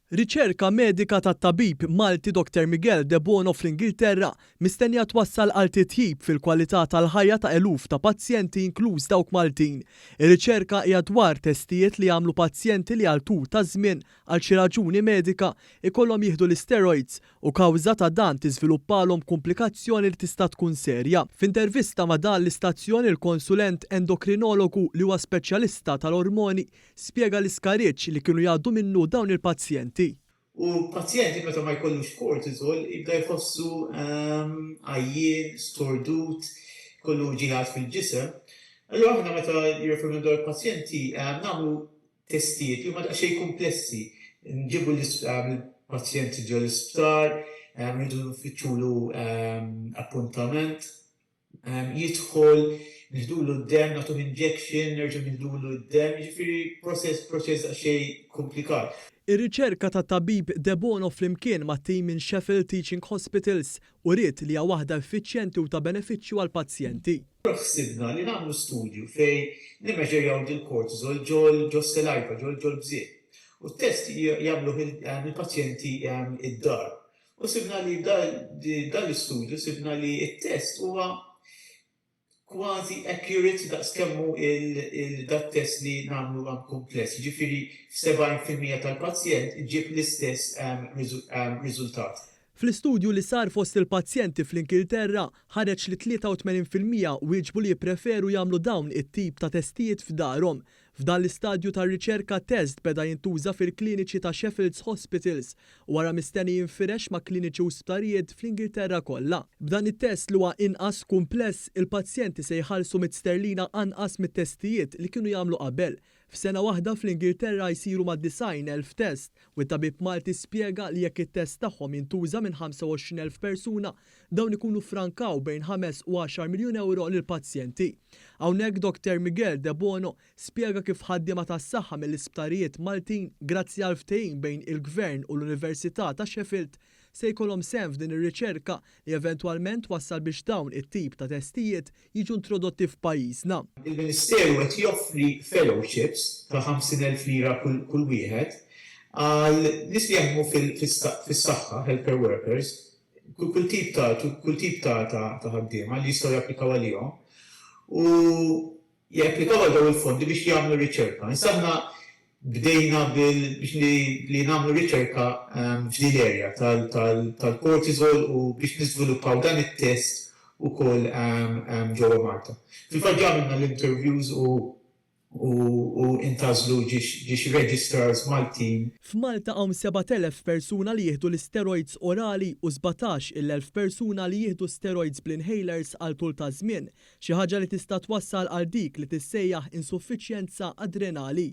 Riċerka medika tat-tabib Malti Dr. Miguel De Bono fl-Ingilterra mistennija twassal għal titjib fil-kwalità tal-ħajja ta' eluf ta' pazjenti inkluż dawk Maltin. Ir-riċerka hija dwar testijiet li jagħmlu pazjenti li għal tul ta' żmien għal xi raġuni medika ikollhom jieħdu l-steroids u kawża ta' dan tiżviluppalhom komplikazzjoni li tista' tkun serja. F'intervista ma' dan l-istazzjon il-konsulent endokrinologu li huwa speċjalista tal-ormoni spjega l-iskariġġ li kienu jgħaddu minnu dawn il-pazjenti. U pazjenti meta ma jkollux cortisol jibda jħossu għajjien, stordut, kollu ġiħad fil-ġisem. Allura aħna meta jirreferu dawn il-pazjenti nagħmlu testijiet li huma daqsxejn komplessi. Nġibu l-pazjenti ġew l-isptar, rridu nfittxulu appuntament, jidħol, nieħdulu d-dem, nagħtuh injection, nerġgħu nieħdulu d-dem, jiġifieri proċess daqsxejn komplikat. Ir-riċerka ta' tabib De Bono flimkien ma' tim minn Sheffield Teaching Hospitals u ried li hija waħda effiċjenti u ta' benefiċċju għall pazjenti. Ħsibna li nagħmlu studju fejn nimmeġerjaw il-cortisol ġol saliva, ġol bżiet. U t-test jagħmlu il-pazjenti id-dar. U sibna li dan l-istudju sibna li t-test huwa kważi accurate daqs kemmu il-dat-test li nagħmlu kompless. Ġifieri f'70% tal-pazjent iġib l-istess riżultat. Fl-istudju li sar fost il-pazjenti fl-Ingilterra ħareġ li 83% wieġbu li jippreferu jagħmlu dawn it-tip ta' testijiet f'darhom. F'dan l-istadju tar-riċerka test beda jintuża fil-kliniċi ta' Sheffield Hospitals wara mistenni jinfirex ma' kliniċi u sptarijiet fl-Ingilterra kollha. B'dan it-test li huwa inqas kumpless, il-pazjenti se jħallsu mit-sterlina anqas mit-testijiet li kienu jagħmlu qabel. F'sena waħda fl-Ingilterra jsiru ma' 90,000 test u t-tabib Malti spjega li jekk it-test tagħhom jintuża minn 25,000 persuna dawn ikunu frankaw bejn 5 u 10 miljun euro lil pazjenti. Hawnhekk Dr. Miguel De Bono spjega kif ħaddiema tas-saħħa mill-isptarijiet Maltin grazzi għal ftehim bejn il-Gvern u l-Università ta' Sheffield se jkollhom sehem f'din ir-riċerka li eventwalment wassal biex dawn it-tip ta' testijiet jiġu introdotti f'pajjiżna. Il-Ministeru qed joffri fellowships ta' 50,000 lira kull wieħed għal nies li jaħdmu fis-saħħa, healthcare workers, kull tip ta' ħaddiema li jistgħu japplikaw għalihom u japplikaw għal dawn il-fondi biex jagħmlu riċerka. Insabna bdejna biex li nagħmlu riċerka f'din l-erja tal-cortisol u biex niżviluppaw dan it-test ukoll ġewwa Malta. Fil-fatt għamilna l-interviews u intażlu ġiex registrars Maltin. F'Malta hawn 7,000 persuna li jieħdu l-steroids orali u 17,000 persuna li jieħdu steroids bl-inhalers għal tul ta' żmien, xi ħaġa li tista' twassal għal dik li tissejjaħ insuffiċjenza adrenali.